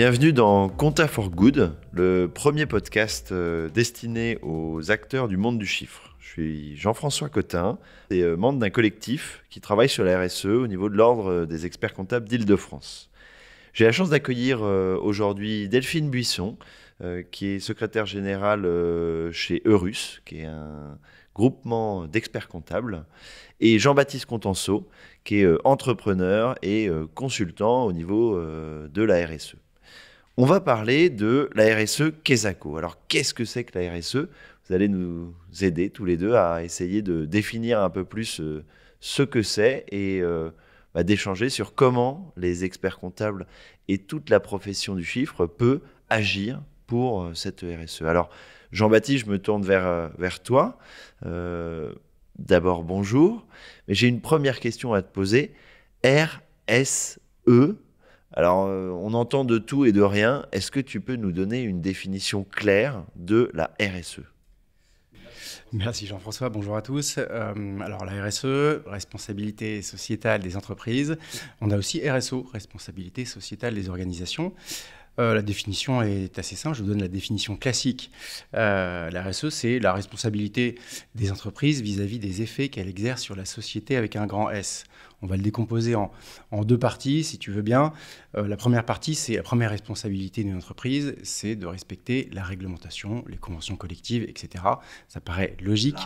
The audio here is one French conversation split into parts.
Bienvenue dans Compta for Good, le premier podcast destiné aux acteurs du monde du chiffre. Je suis Jean-François Cotin et membre d'un collectif qui travaille sur la RSE au niveau de l'Ordre des experts comptables d'Île-de-France. J'ai la chance d'accueillir aujourd'hui Delphine Buisson, qui est secrétaire générale chez Eurus, qui est un groupement d'experts comptables, et Jean-Baptiste Contenceau, qui est entrepreneur et consultant au niveau de la RSE. On va parler de la RSE Quesaco. Alors, qu'est-ce que c'est que la RSE ? Vous allez nous aider tous les deux à essayer de définir un peu plus ce que c'est et d'échanger sur comment les experts comptables et toute la profession du chiffre peut agir pour cette RSE. Alors, Jean-Baptiste, je me tourne vers toi. D'abord, bonjour. Mais j'ai une première question à te poser. RSE. Alors, on entend de tout et de rien. Est-ce que tu peux nous donner une définition claire de la RSE ? Merci Jean-François, bonjour à tous. Alors la RSE, responsabilité sociétale des entreprises. On a aussi RSO, responsabilité sociétale des organisations. La définition est assez simple, je vous donne la définition classique. La RSE, c'est la responsabilité des entreprises vis-à-vis des effets qu'elles exercent sur la société avec un grand S. On va le décomposer en deux parties, si tu veux bien. La première partie, c'est la première responsabilité d'une entreprise, c'est de respecter la réglementation, les conventions collectives, etc. Ça paraît logique.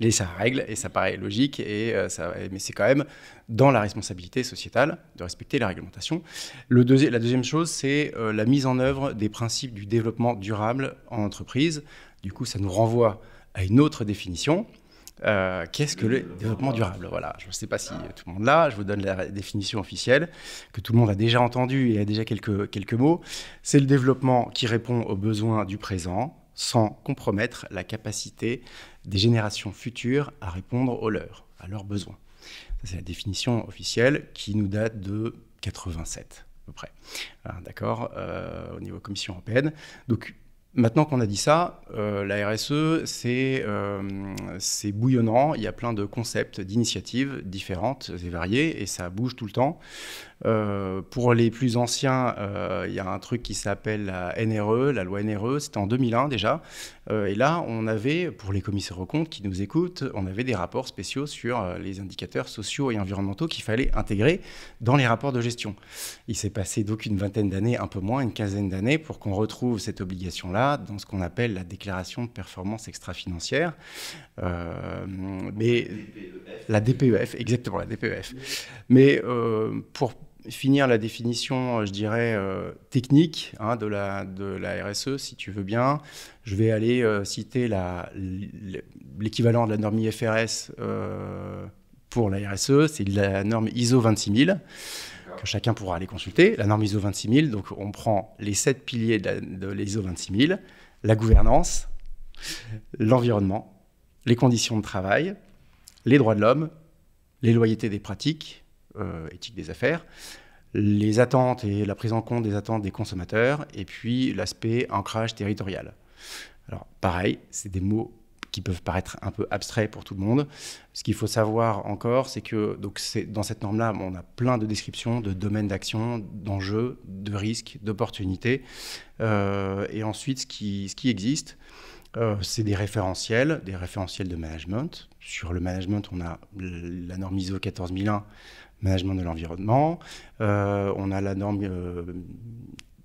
Et ça règle, et ça paraît logique, mais c'est quand même dans la responsabilité sociétale de respecter la réglementation. La deuxième chose, c'est la mise en œuvre des principes du développement durable en entreprise. Du coup, ça nous renvoie à une autre définition. Qu'est-ce que le développement durable ? Voilà, je ne sais pas si tout le monde l'a, je vous donne la définition officielle, que tout le monde a déjà entendue et a déjà quelques mots. C'est le développement qui répond aux besoins du présent, sans compromettre la capacité des générations futures à répondre à leurs besoins. Ça, c'est la définition officielle qui nous date de 87 à peu près. Voilà, d'accord, au niveau Commission européenne. Donc, maintenant qu'on a dit ça, la RSE, c'est bouillonnant. Il y a plein de concepts, d'initiatives différentes et variées, et ça bouge tout le temps. Pour les plus anciens, il y a un truc qui s'appelle la NRE, la loi NRE, c'était en 2001 déjà. Et là, on avait, pour les commissaires aux comptes qui nous écoutent, on avait des rapports spéciaux sur les indicateurs sociaux et environnementaux qu'il fallait intégrer dans les rapports de gestion. Il s'est passé donc une vingtaine d'années, un peu moins, une quinzaine d'années, pour qu'on retrouve cette obligation-là dans ce qu'on appelle la déclaration de performance extra-financière. Mais la DPEF, exactement, la DPEF. Mais pour finir la définition, je dirais, technique de la RSE, si tu veux bien, je vais aller citer l'équivalent de la norme IFRS pour la RSE, c'est la norme ISO 26000, que chacun pourra aller consulter. La norme ISO 26000, donc on prend les 7 piliers de l'ISO 26000, la gouvernance, l'environnement, les conditions de travail, les droits de l'homme, les loyautés des pratiques, éthique des affaires, les attentes et la prise en compte des attentes des consommateurs, et puis l'aspect ancrage territorial. Alors pareil, c'est des mots qui peuvent paraître un peu abstraits pour tout le monde. Ce qu'il faut savoir encore, c'est que dans cette norme-là, on a plein de descriptions de domaines d'action, d'enjeux, de risques, d'opportunités. Et ensuite, ce qui existe, c'est des référentiels de management. Sur le management, on a la norme ISO 14001, management de l'environnement. On a la norme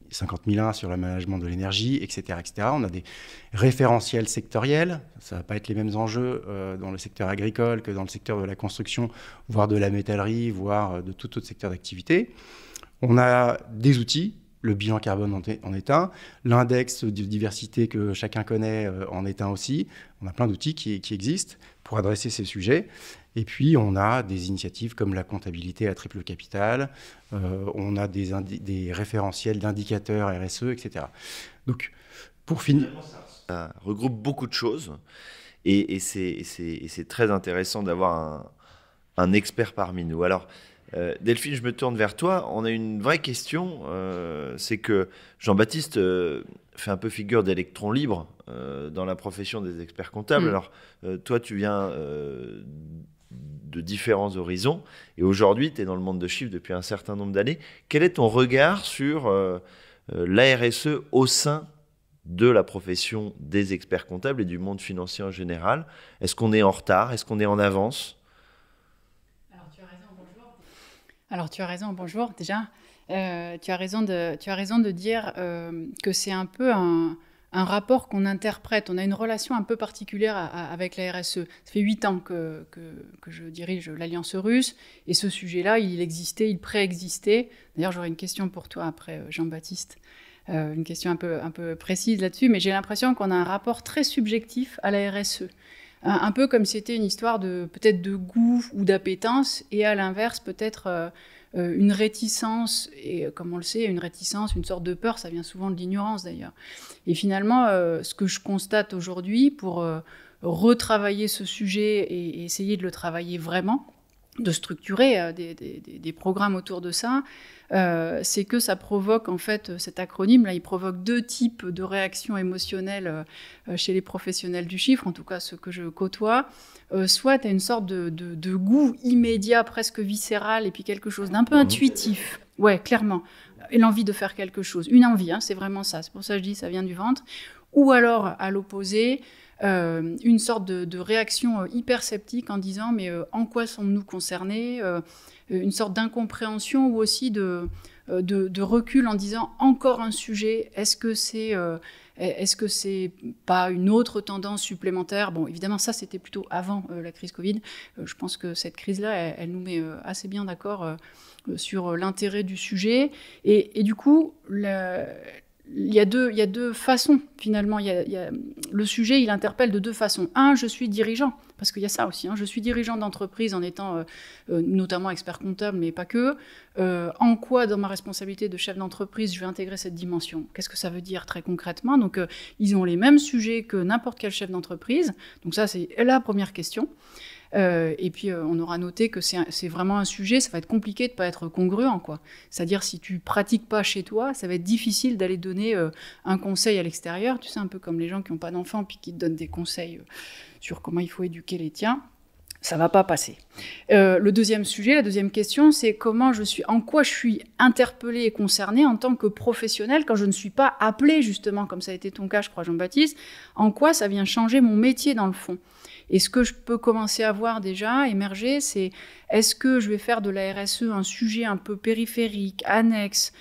50001 sur le management de l'énergie, etc., etc. On a des référentiels sectoriels. Ça ne va pas être les mêmes enjeux dans le secteur agricole que dans le secteur de la construction, voire de la métallerie, voire de tout autre secteur d'activité. On a des outils. Le bilan carbone en est un. L'index de diversité que chacun connaît en est un aussi. On a plein d'outils qui existent pour adresser ces sujets. Et puis, on a des initiatives comme la comptabilité à triple capital. On a des référentiels d'indicateurs RSE, etc. Donc, pour finir... Ça regroupe beaucoup de choses. Et c'est très intéressant d'avoir un expert parmi nous. Alors, Delphine, je me tourne vers toi. On a une vraie question, c'est que Jean-Baptiste fait un peu figure d'électron libre dans la profession des experts comptables. Alors, toi, tu viens de différents horizons et aujourd'hui, tu es dans le monde de chiffres depuis un certain nombre d'années. Quel est ton regard sur la RSE au sein de la profession des experts comptables et du monde financier en général? Est-ce qu'on est en retard? Est-ce qu'on est en avance? Alors tu as raison, bonjour. Alors tu as raison, bonjour déjà. Tu as raison de dire que c'est un peu un rapport qu'on interprète. On a une relation un peu particulière avec la RSE. Ça fait 8 ans que je dirige l'Alliance russe, et ce sujet-là, il préexistait. D'ailleurs, j'aurais une question pour toi après, Jean-Baptiste. Une question un peu précise là-dessus, mais j'ai l'impression qu'on a un rapport très subjectif à la RSE. Un peu comme si c'était une histoire peut-être de goût ou d'appétence, et à l'inverse, peut-être une réticence, et comme on le sait, une réticence, une sorte de peur, ça vient souvent de l'ignorance d'ailleurs. Et finalement, ce que je constate aujourd'hui, pour retravailler ce sujet et essayer de le travailler vraiment, de structurer des programmes autour de ça, c'est que ça provoque, en fait, cet acronyme-là, il provoque 2 types de réactions émotionnelles chez les professionnels du chiffre, en tout cas ceux que je côtoie. Soit tu as une sorte de goût immédiat, presque viscéral, et puis quelque chose d'un peu intuitif, ouais, clairement, et l'envie de faire quelque chose, une envie, hein, c'est vraiment ça, c'est pour ça que je dis ça vient du ventre. Ou alors, à l'opposé, une sorte de réaction hyper sceptique en disant mais en quoi sommes-nous concernés, une sorte d'incompréhension ou aussi de recul en disant encore un sujet, est-ce que c'est pas une autre tendance supplémentaire? Bon, évidemment, ça, c'était plutôt avant la crise Covid. Je pense que cette crise-là, elle nous met assez bien d'accord sur l'intérêt du sujet. Et du coup, il y a deux façons, finalement. Le sujet, il interpelle de 2 façons. Un, je suis dirigeant, parce qu'il y a ça aussi. Je suis dirigeant d'entreprise en étant notamment expert comptable, mais pas que. En quoi, dans ma responsabilité de chef d'entreprise, je vais intégrer cette dimension? Qu'est-ce que ça veut dire très concrètement? Donc, ils ont les mêmes sujets que n'importe quel chef d'entreprise. Donc ça, c'est la première question. Et puis on aura noté que c'est vraiment un sujet, ça va être compliqué de ne pas être congruent, quoi. C'est-à-dire, si tu pratiques pas chez toi, ça va être difficile d'aller donner un conseil à l'extérieur. Tu sais, un peu comme les gens qui n'ont pas d'enfants puis qui te donnent des conseils sur comment il faut éduquer les tiens. Ça va pas passer. Le deuxième sujet, la deuxième question, c'est en quoi je suis interpellée et concernée en tant que professionnelle quand je ne suis pas appelée, justement, comme ça a été ton cas, je crois, Jean-Baptiste, en quoi ça vient changer mon métier dans le fond. Et ce que je peux commencer à voir déjà émerger, c'est est-ce que je vais faire de la RSE un sujet un peu périphérique, annexe,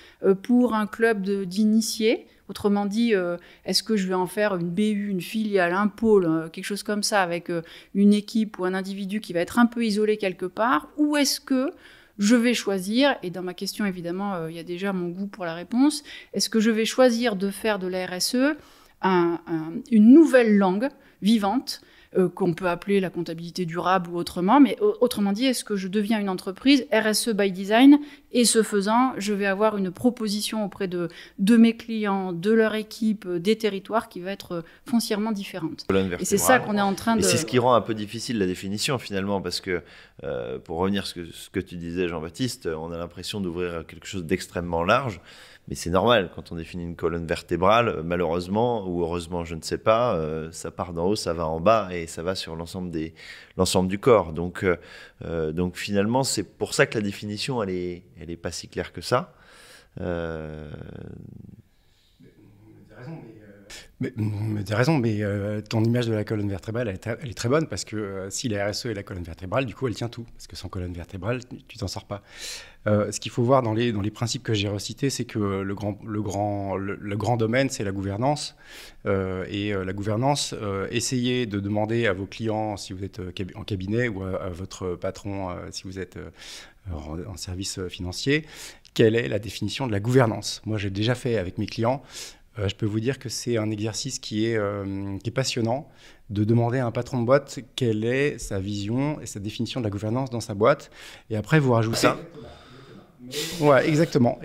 pour un club d'initiés? Autrement dit, est-ce que je vais en faire une BU, une filiale, un pôle, quelque chose comme ça, avec une équipe ou un individu qui va être un peu isolé quelque part? Ou est-ce que je vais choisir, et dans ma question évidemment, il y a déjà mon goût pour la réponse, est-ce que je vais choisir de faire de la RSE une nouvelle langue vivante, qu'on peut appeler la comptabilité durable ou autrement, mais autrement dit, est-ce que je deviens une entreprise RSE by design, et ce faisant, je vais avoir une proposition auprès de mes clients, de leur équipe, des territoires qui va être foncièrement différente. Et c'est ça qu'on est en train de... Et c'est ce qui rend un peu difficile la définition finalement, parce que pour revenir à ce que tu disais, Jean-Baptiste, on a l'impression d'ouvrir quelque chose d'extrêmement large. Mais c'est normal, quand on définit une colonne vertébrale, malheureusement, ou heureusement, je ne sais pas, ça part d'en haut, ça va en bas, et ça va sur l'ensemble du corps. Donc finalement, c'est pour ça que la définition, elle est pas si claire que ça. Tu as raison, mais ton image de la colonne vertébrale, elle est très bonne, parce que si la RSE est la colonne vertébrale, du coup, elle tient tout. Parce que sans colonne vertébrale, tu t'en sors pas. Ce qu'il faut voir dans les principes que j'ai recités, c'est que le grand domaine, c'est la gouvernance. Et la gouvernance, essayez de demander à vos clients, si vous êtes en cabinet, ou à votre patron, si vous êtes en service financier, quelle est la définition de la gouvernance. Moi, j'ai déjà fait avec mes clients. Je peux vous dire que c'est un exercice qui est passionnant, de demander à un patron de boîte quelle est sa vision et sa définition de la gouvernance dans sa boîte. Et après, vous rajoutez... Ça. Ouais, exactement.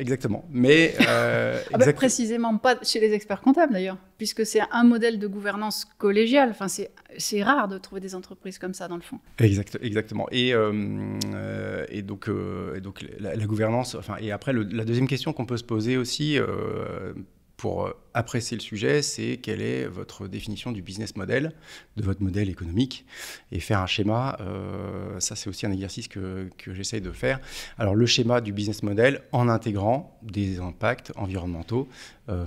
Mais précisément pas chez les experts comptables d'ailleurs, puisque c'est un modèle de gouvernance collégiale. Enfin, c'est rare de trouver des entreprises comme ça dans le fond. Exactement. Et donc la gouvernance. Enfin, et après, la deuxième question qu'on peut se poser aussi. pour apprécier le sujet, c'est quelle est votre définition du business model, de votre modèle économique, et faire un schéma. Ça, c'est aussi un exercice que j'essaye de faire. Alors, le schéma du business model en intégrant des impacts environnementaux,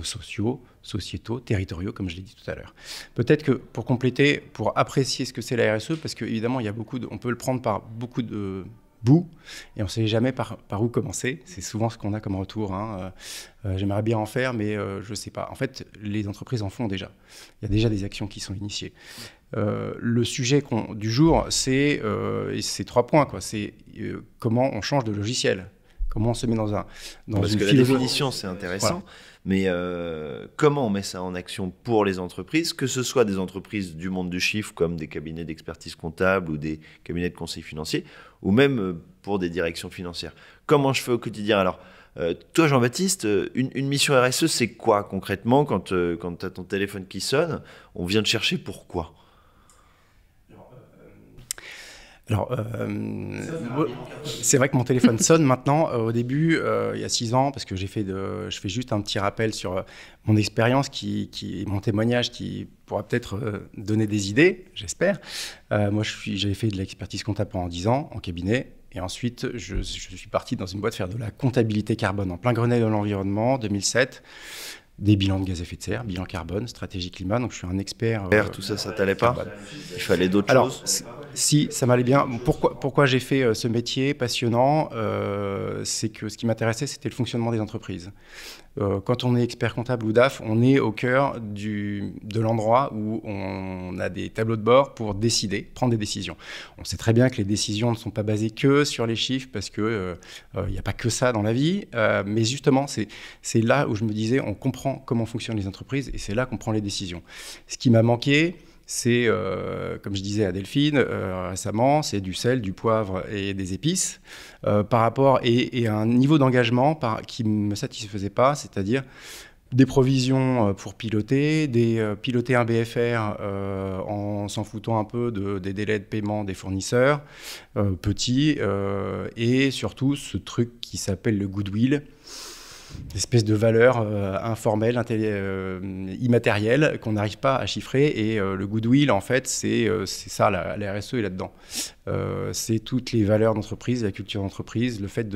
sociaux, sociétaux, territoriaux, comme je l'ai dit tout à l'heure. Peut-être que pour compléter, pour apprécier ce que c'est la RSE, parce qu'évidemment, il y a on peut le prendre par beaucoup de bout, et on ne sait jamais par où commencer. C'est souvent ce qu'on a comme retour. J'aimerais bien en faire, mais je ne sais pas. En fait, les entreprises en font déjà. Il y a déjà des actions qui sont initiées. Le sujet du jour, c'est 3 points. C'est comment on change de logiciel. Comment on se met dans Parce une que la définition, c'est intéressant, mais comment on met ça en action pour les entreprises, que ce soit des entreprises du monde du chiffre, comme des cabinets d'expertise comptable ou des cabinets de conseil financier, ou même pour des directions financières. Comment je fais au quotidien? Alors, toi, Jean-Baptiste, une mission RSE, c'est quoi concrètement quand tu as ton téléphone qui sonne? On vient te chercher pourquoi? Alors, c'est vrai que mon téléphone sonne maintenant. Au début, il y a 6 ans, parce que je fais juste un petit rappel sur mon expérience, mon témoignage qui pourra peut-être donner des idées, j'espère. Moi, j'avais fait de l'expertise comptable pendant 10 ans en cabinet. Et ensuite, je suis parti dans une boîte faire de la comptabilité carbone en plein Grenelle de l'environnement, 2007. Des bilans de gaz à effet de serre, bilan carbone, stratégie climat. Donc, je suis un expert. Tout ça t'allait pas? Il fallait d'autres choses? Si, ça m'allait bien. Pourquoi j'ai fait ce métier passionnant? C'est que ce qui m'intéressait, c'était le fonctionnement des entreprises. Quand on est expert comptable ou DAF, on est au cœur de l'endroit où on a des tableaux de bord pour prendre des décisions. On sait très bien que les décisions ne sont pas basées que sur les chiffres, parce qu'il n'y a pas que ça dans la vie. Mais justement, c'est là où je me disais, on comprend comment fonctionnent les entreprises, et c'est là qu'on prend les décisions. Ce qui m'a manqué, c'est, comme je disais à Delphine récemment, c'est du sel, du poivre et des épices par rapport et un niveau d'engagement qui ne me satisfaisait pas, c'est-à-dire des provisions pour piloter un BFR en s'en foutant un peu des délais de paiement des fournisseurs petits, et surtout ce truc qui s'appelle le goodwill, espèce de valeur informelle, immatérielle, qu'on n'arrive pas à chiffrer. Et le goodwill, en fait, c'est ça, la RSE est là-dedans. C'est toutes les valeurs d'entreprise, la culture d'entreprise, le fait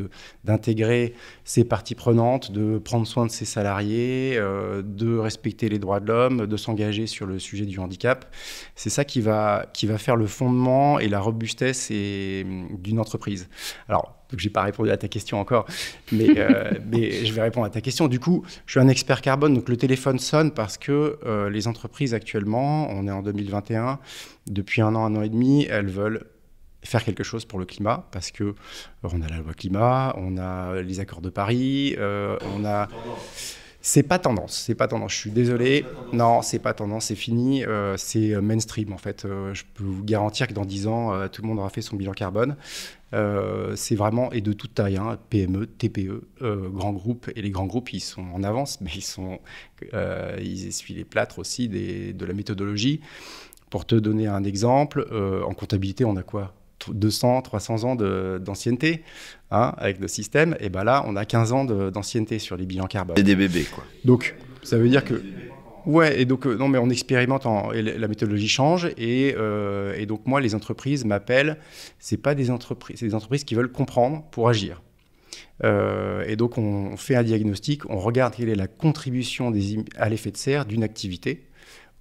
d'intégrer ses parties prenantes, de prendre soin de ses salariés, de respecter les droits de l'homme, de s'engager sur le sujet du handicap. C'est ça qui va faire le fondement et la robustesse d'une entreprise. Alors, donc, je n'ai pas répondu à ta question encore, mais je vais répondre à ta question. Du coup, je suis un expert carbone, donc le téléphone sonne parce que les entreprises actuellement, on est en 2021, depuis un an et demi, elles veulent faire quelque chose pour le climat, parce que on a la loi climat, on a les accords de Paris, on a... C'est pas tendance, je suis désolé. Non, c'est pas tendance, c'est fini, c'est mainstream en fait. Je peux vous garantir que dans 10 ans, tout le monde aura fait son bilan carbone. C'est vraiment, et de toute taille, hein, PME, TPE, grands groupes. Et les grands groupes, ils sont en avance, mais ils essuient les plâtres aussi de la méthodologie. Pour te donner un exemple, en comptabilité, on a quoi ? 200, 300 ans d'ancienneté avec le système, et ben là on a 15 ans d'ancienneté sur les bilans carbone. C'est des bébés quoi. Donc ça veut dire que ouais, et donc non mais on expérimente et la méthodologie change, et donc moi les entreprises m'appellent, c'est des entreprises qui veulent comprendre pour agir. Et donc on fait un diagnostic, on regarde quelle est la contribution à l'effet de serre d'une activité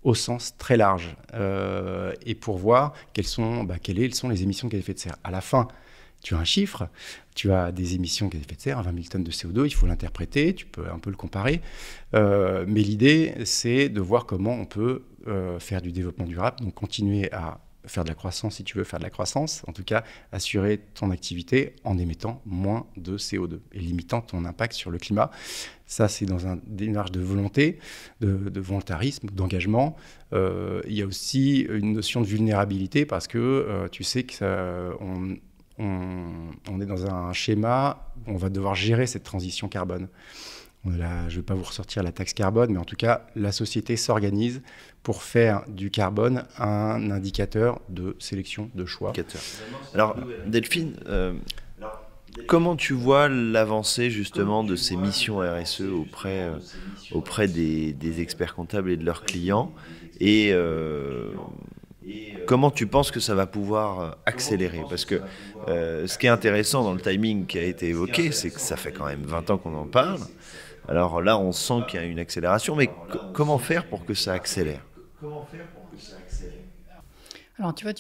au sens très large, et pour voir quelles sont les émissions de gaz à effet de serre. À la fin, tu as un chiffre, tu as des émissions de gaz à effet de serre, 20 000 tonnes de CO2, il faut l'interpréter, tu peux un peu le comparer, mais l'idée, c'est de voir comment on peut faire du développement durable, donc continuer à faire de la croissance si tu veux faire de la croissance, en tout cas assurer ton activité en émettant moins de CO2 et limitant ton impact sur le climat. Ça, c'est dans une démarche de volonté, de volontarisme, d'engagement. Il y a aussi une notion de vulnérabilité parce que tu sais que on est dans un schéma où on va devoir gérer cette transition carbone. Je ne vais pas vous ressortir la taxe carbone, mais en tout cas, la société s'organise pour faire du carbone un indicateur de sélection, de choix. Alors, Delphine, Comment tu vois l'avancée justement de ces missions RSE auprès des experts comptables et de leurs clients et comment tu penses que ça va pouvoir accélérer? Parce que ce qui est intéressant dans le timing qui a été évoqué, c'est que ça fait quand même 20 ans qu'on en parle. Alors là, on sent qu'il y a une accélération, mais comment faire pour que ça accélère? Alors, tu vois,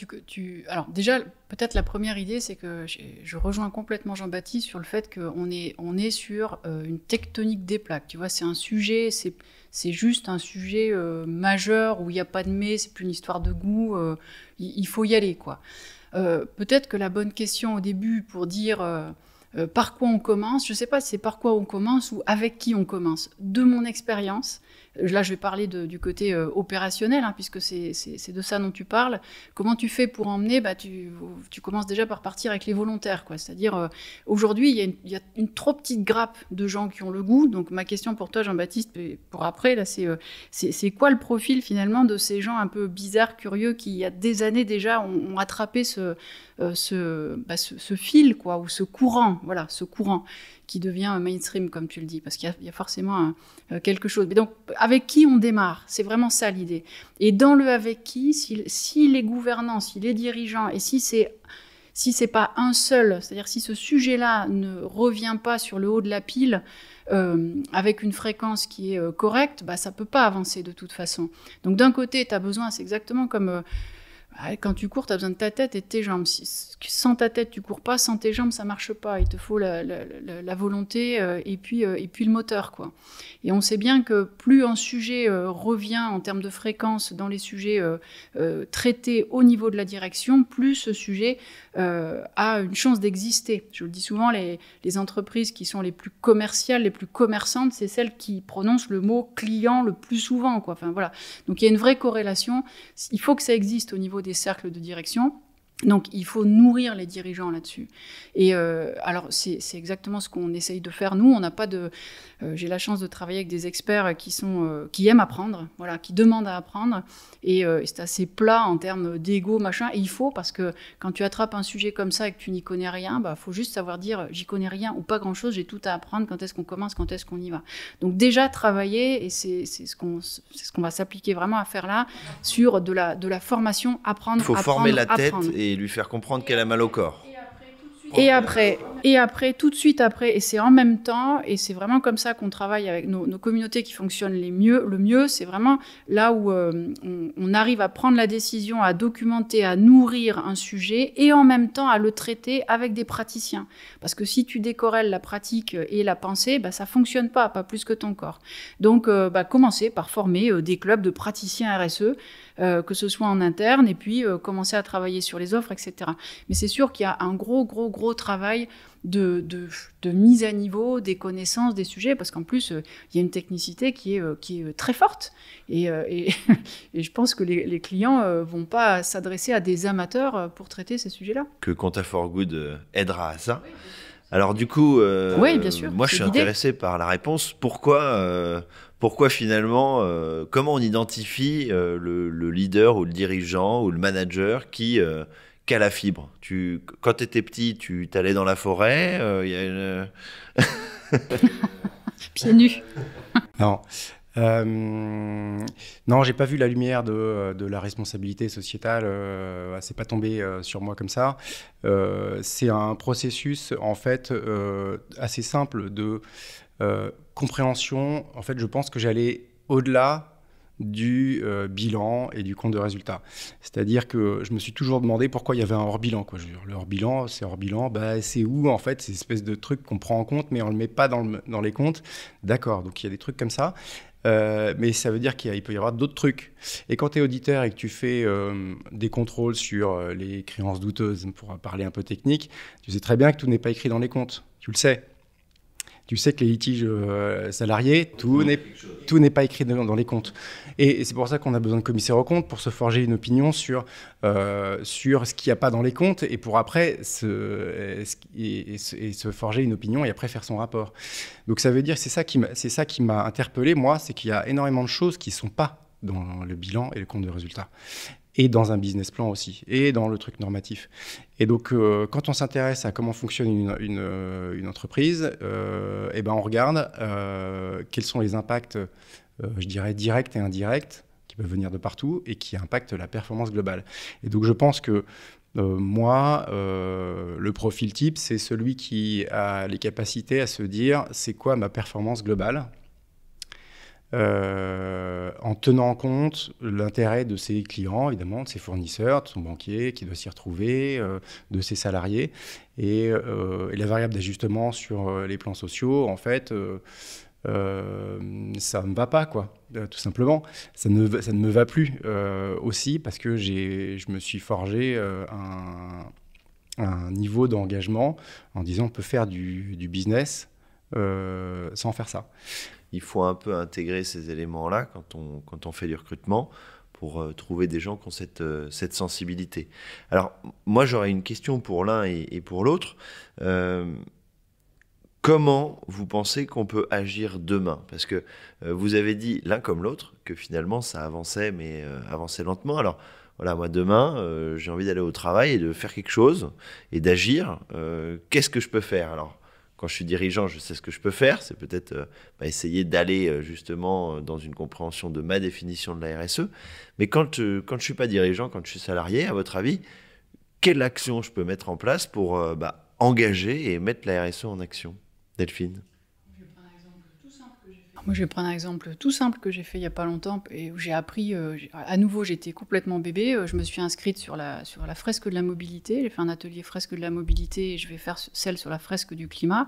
alors déjà, peut-être la première idée, c'est que je rejoins complètement Jean-Baptiste sur le fait qu'on est sur une tectonique des plaques. Tu vois, c'est un sujet, c'est juste un sujet majeur où il n'y a pas de mais, c'est plus une histoire de goût. Il faut y aller, quoi. Peut-être que la bonne question au début pour dire par quoi on commence, je ne sais pas si c'est par quoi on commence ou avec qui on commence. De mon expérience, là je vais parler du côté opérationnel, hein, puisque c'est de ça dont tu parles. Comment tu fais pour emmener? Tu commences déjà par partir avec les volontaires, quoi. C'est-à-dire, aujourd'hui, il y a une trop petite grappe de gens qui ont le goût. Donc ma question pour toi, Jean-Baptiste, et pour après, là, c'est quoi le profil finalement de ces gens un peu bizarres, curieux, qui il y a des années déjà ont attrapé ce fil, quoi, ou ce courant, voilà, ce courant qui devient mainstream, comme tu le dis, parce qu'il y a forcément quelque chose. Mais donc, avec qui on démarre? C'est vraiment ça l'idée. Et dans le avec qui, si les gouvernants, si les dirigeants, et si c'est pas un seul, c'est-à-dire si ce sujet-là ne revient pas sur le haut de la pile, avec une fréquence qui est correcte, ça peut pas avancer de toute façon. Donc d'un côté, tu as besoin, c'est exactement comme... quand tu cours, tu as besoin de ta tête et de tes jambes. Sans ta tête, tu cours pas. Sans tes jambes, ça marche pas. Il te faut la volonté et puis le moteur, quoi. Et on sait bien que plus un sujet revient en termes de fréquence dans les sujets traités au niveau de la direction, plus ce sujet a une chance d'exister. Je le dis souvent, les entreprises qui sont les plus commerciales, les plus commerçantes, c'est celles qui prononcent le mot client le plus souvent, quoi. Enfin, voilà. Donc il y a une vraie corrélation. Il faut que ça existe au niveau des cercles de direction. Donc, il faut nourrir les dirigeants là-dessus. Et alors, c'est exactement ce qu'on essaye de faire. Nous, on n'a pas de... j'ai la chance de travailler avec des experts qui aiment apprendre, voilà, qui demandent à apprendre. Et c'est assez plat en termes d'ego, machin. Et il faut, parce que quand tu attrapes un sujet comme ça et que tu n'y connais rien, faut juste savoir dire j'y connais rien ou pas grand-chose, j'ai tout à apprendre, quand est-ce qu'on commence, quand est-ce qu'on y va. Donc, déjà, travailler, et c'est ce qu'on va s'appliquer vraiment à faire là, sur de la formation, apprendre, il faut former la tête apprendre. Et lui faire comprendre qu'elle a mal au corps. Et après, tout de suite après, et c'est en même temps, et c'est vraiment comme ça qu'on travaille avec nos communautés qui fonctionnent le mieux, c'est vraiment là où on arrive à prendre la décision, à documenter, à nourrir un sujet, et en même temps à le traiter avec des praticiens. Parce que si tu décorrèles la pratique et la pensée, ça fonctionne pas plus que ton corps. Donc, commencer par former des clubs de praticiens RSE, que ce soit en interne, et puis commencer à travailler sur les offres, etc. Mais c'est sûr qu'il y a un gros travail de mise à niveau des connaissances des sujets, parce qu'en plus, il y a une technicité qui est très forte. Et je pense que les clients vont pas s'adresser à des amateurs pour traiter ces sujets-là. Que Compta for Good aidera à ça. Alors du coup, oui, bien sûr, moi je suis intéressé par la réponse. Pourquoi finalement, comment on identifie le leader ou le dirigeant ou le manager qui a la fibre? Quand tu étais petit, tu t'allais dans la forêt, y a une... Pieds nus. Non. Non, j'ai pas vu la lumière de la responsabilité sociétale. C'est pas tombé sur moi comme ça. C'est un processus en fait assez simple de compréhension. En fait, je pense que j'allais au-delà du bilan et du compte de résultat. C'est-à-dire que je me suis toujours demandé pourquoi il y avait un hors-bilan, quoi. Je veux dire, le hors-bilan, c'est où en fait ces espèces de trucs qu'on prend en compte mais on ne le met pas dans les comptes. D'accord, donc il y a des trucs comme ça. Mais ça veut dire qu'il peut y avoir d'autres trucs. Et quand tu es auditeur et que tu fais des contrôles sur les créances douteuses, pour parler un peu technique, tu sais très bien que tout n'est pas écrit dans les comptes. Tu le sais. Tu sais que les litiges salariés, tout n'est pas écrit dans les comptes. Et c'est pour ça qu'on a besoin de commissaires aux comptes, pour se forger une opinion sur ce qu'il n'y a pas dans les comptes, et pour après se forger une opinion et après faire son rapport. Donc ça veut dire, c'est ça qui m'a interpellé, moi, c'est qu'il y a énormément de choses qui ne sont pas dans le bilan et le compte de résultat. et dans un business plan aussi, et dans le truc normatif. Et donc, quand on s'intéresse à comment fonctionne une entreprise, on regarde quels sont les impacts, je dirais, directs et indirects, qui peuvent venir de partout, et qui impactent la performance globale. Et donc, je pense que moi, le profil type, c'est celui qui a les capacités à se dire, c'est quoi ma performance globale ? En tenant compte l'intérêt de ses clients, évidemment, de ses fournisseurs, de son banquier qui doit s'y retrouver, de ses salariés. Et la variable d'ajustement sur les plans sociaux, en fait, ça ne me va pas, quoi, tout simplement. Ça ne me va plus aussi parce que je me suis forgé un niveau d'engagement en disant on peut faire du business sans faire ça. Il faut un peu intégrer ces éléments-là quand on fait du recrutement pour trouver des gens qui ont cette sensibilité. Alors, moi, j'aurais une question pour l'un et pour l'autre. Comment vous pensez qu'on peut agir demain ? Parce que vous avez dit l'un comme l'autre que finalement, ça avançait, mais avançait lentement. Alors, voilà, moi, demain, j'ai envie d'aller au travail et de faire quelque chose et d'agir. Qu'est-ce que je peux faire ? Alors, quand je suis dirigeant, je sais ce que je peux faire. C'est peut-être essayer d'aller justement dans une compréhension de ma définition de la RSE. Mais quand je ne suis pas dirigeant, quand je suis salarié, à votre avis, quelle action je peux mettre en place pour engager et mettre la RSE en action ? Delphine ? Moi, je vais prendre un exemple tout simple que j'ai fait il n'y a pas longtemps et où j'ai appris, à nouveau, j'étais complètement bébé, je me suis inscrite sur la fresque de la mobilité, j'ai fait un atelier fresque de la mobilité et je vais faire celle sur la fresque du climat.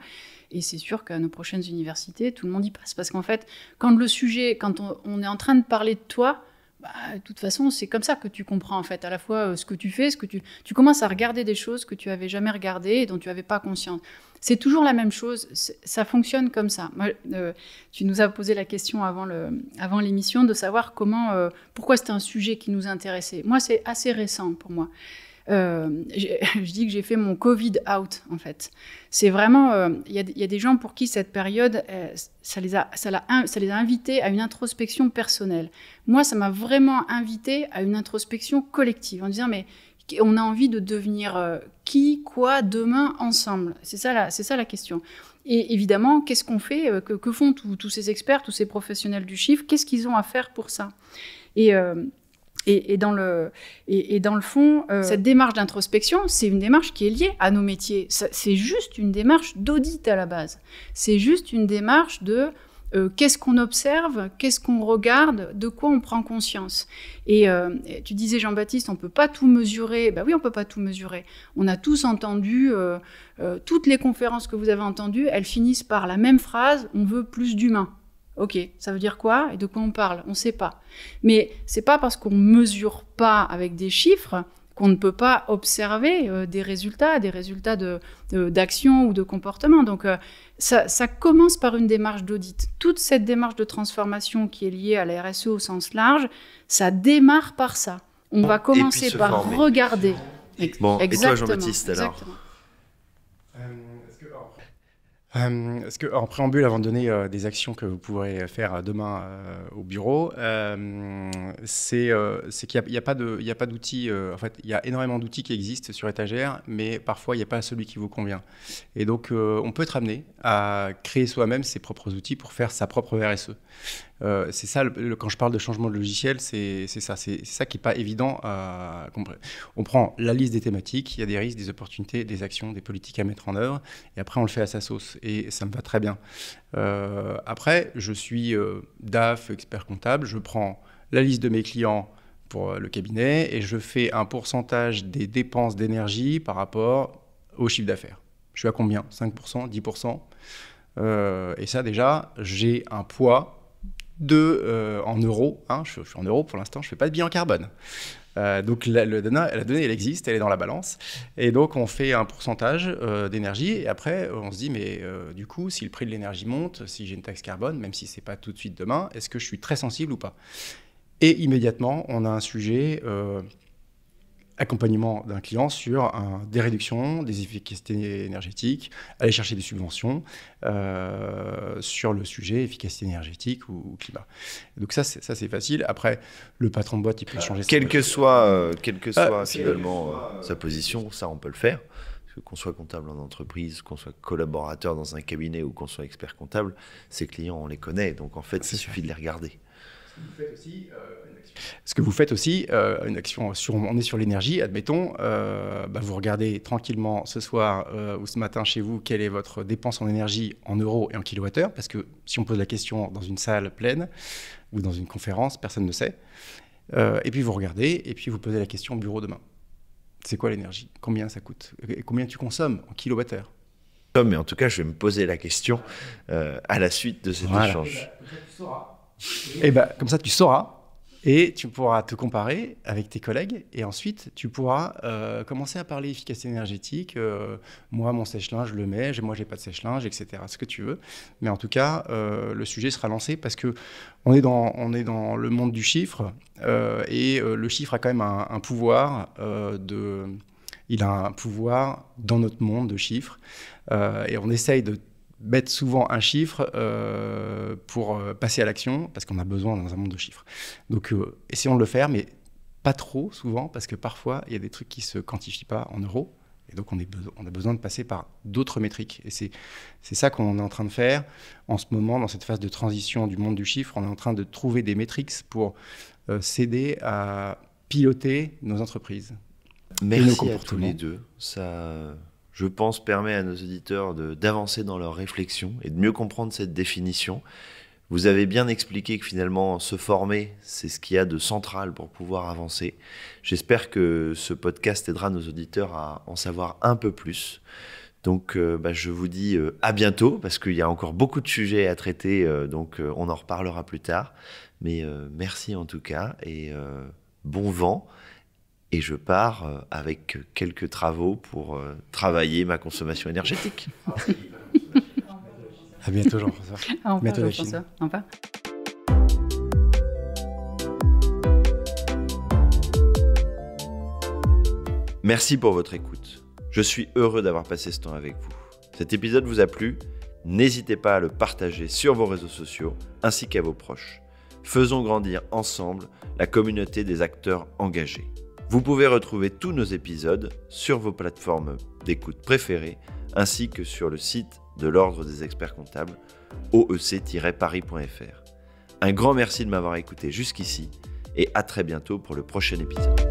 Et c'est sûr qu'à nos prochaines universités, tout le monde y passe. Parce qu'en fait, quand on est en train de parler de toi, de toute façon, c'est comme ça que tu comprends en fait à la fois ce que tu fais, tu commences à regarder des choses que tu n'avais jamais regardées et dont tu n'avais pas conscience. C'est toujours la même chose, ça fonctionne comme ça. Moi, tu nous as posé la question avant l'émission de savoir pourquoi c'était un sujet qui nous intéressait. Moi, c'est assez récent pour moi. Je dis que j'ai fait mon Covid out, en fait. C'est vraiment... Il y a des gens pour qui cette période, ça les a invités à une introspection personnelle. Moi, ça m'a vraiment invité à une introspection collective, en disant, mais on a envie de devenir qui, quoi, demain, ensemble. C'est ça la question. Et évidemment, qu'est-ce qu'on fait ? Que font tous ces experts, tous ces professionnels du chiffre ? Qu'est-ce qu'ils ont à faire pour ça ? Et dans le fond, cette démarche d'introspection, c'est une démarche qui est liée à nos métiers. C'est juste une démarche d'audit à la base. C'est juste une démarche de qu'est-ce qu'on observe, qu'est-ce qu'on regarde, de quoi on prend conscience. Et tu disais, Jean-Baptiste, on ne peut pas tout mesurer. Ben oui, on ne peut pas tout mesurer. On a tous entendu, toutes les conférences que vous avez entendues, elles finissent par la même phrase, on veut plus d'humains. Ok, ça veut dire quoi et de quoi on parle ? On ne sait pas. Mais ce n'est pas parce qu'on ne mesure pas avec des chiffres qu'on ne peut pas observer des résultats d'action ou de comportement. Donc ça commence par une démarche d'audit. Toute cette démarche de transformation qui est liée à la RSE au sens large, ça démarre par ça. On va commencer par regarder. Bon, et toi Jean-Baptiste alors ? Est-ce qu'en préambule, avant de donner des actions que vous pourrez faire demain au bureau, c'est qu'il n'y a pas d'outils. En fait, il y a énormément d'outils qui existent sur étagère, mais parfois, il n'y a pas celui qui vous convient. Et donc, on peut être amené à créer soi-même ses propres outils pour faire sa propre RSE. C'est ça, quand je parle de changement de logiciel, c'est ça qui n'est pas évident à comprendre. On prend la liste des thématiques, il y a des risques, des opportunités, des actions, des politiques à mettre en œuvre, et après on le fait à sa sauce, et ça me va très bien. Après, je suis DAF, expert comptable, je prends la liste de mes clients pour le cabinet, et je fais un pourcentage des dépenses d'énergie par rapport au chiffre d'affaires. Je suis à combien ? 5%, 10%. Et ça déjà, j'ai un poids en euros, je suis en euros pour l'instant, je ne fais pas de bilan carbone. Donc la donnée, elle existe, elle est dans la balance. Et donc on fait un pourcentage d'énergie et après on se dit, mais du coup, si le prix de l'énergie monte, si j'ai une taxe carbone, même si ce n'est pas tout de suite demain, est-ce que je suis très sensible ou pas ? Et immédiatement, on a un sujet accompagnement d'un client sur des réductions, des efficacités énergétiques, aller chercher des subventions sur le sujet efficacité énergétique ou climat. Donc ça c'est facile. Après, le patron de boîte, il peut changer. Quelle que soit finalement sa position, ça on peut le faire. Qu'on soit comptable en entreprise, qu'on soit collaborateur dans un cabinet ou qu'on soit expert comptable, ces clients, on les connaît. Donc, en fait, il suffit de les regarder. Ce que vous faites aussi, une action, on est sur l'énergie, admettons, vous regardez tranquillement ce soir ou ce matin chez vous quelle est votre dépense en énergie en euros et en kilowattheure, parce que si on pose la question dans une salle pleine ou dans une conférence, personne ne sait. Et puis vous regardez et puis vous posez la question au bureau demain. C'est quoi l'énergie? Combien ça coûte? Et combien tu consommes en kilowattheure? Mais en tout cas, je vais me poser la question à la suite de cet échange. Comme ça, tu sauras et tu pourras te comparer avec tes collègues et ensuite, tu pourras commencer à parler efficacité énergétique. Moi, mon sèche-linge, je le mets. Moi, j'ai pas de sèche-linge, etc. Ce que tu veux. Mais en tout cas, le sujet sera lancé parce que on est dans le monde du chiffre et le chiffre a quand même un pouvoir il a un pouvoir dans notre monde de chiffres et on essaye de mettre souvent un chiffre pour passer à l'action parce qu'on a besoin dans un monde de chiffres. Donc, essayons de le faire, mais pas trop souvent parce que parfois, il y a des trucs qui ne se quantifient pas en euros. Et donc, on a besoin de passer par d'autres métriques. Et c'est ça qu'on est en train de faire en ce moment, dans cette phase de transition du monde du chiffre. On est en train de trouver des métriques pour s'aider à piloter nos entreprises. Merci à tous les deux. Ça, je pense, permet à nos auditeurs d'avancer dans leur réflexion et de mieux comprendre cette définition. Vous avez bien expliqué que finalement, se former, c'est ce qu'il y a de central pour pouvoir avancer. J'espère que ce podcast aidera nos auditeurs à en savoir un peu plus. Donc, je vous dis à bientôt, parce qu'il y a encore beaucoup de sujets à traiter, donc on en reparlera plus tard. Mais merci en tout cas, et bon vent. Et je pars avec quelques travaux pour travailler ma consommation énergétique. À bientôt, Jean-François. Au revoir, Jean-François. Au revoir. Merci pour votre écoute. Je suis heureux d'avoir passé ce temps avec vous. Cet épisode vous a plu? N'hésitez pas à le partager sur vos réseaux sociaux ainsi qu'à vos proches. Faisons grandir ensemble la communauté des acteurs engagés. Vous pouvez retrouver tous nos épisodes sur vos plateformes d'écoute préférées ainsi que sur le site de l'Ordre des experts comptables, oec-paris.fr. Un grand merci de m'avoir écouté jusqu'ici et à très bientôt pour le prochain épisode.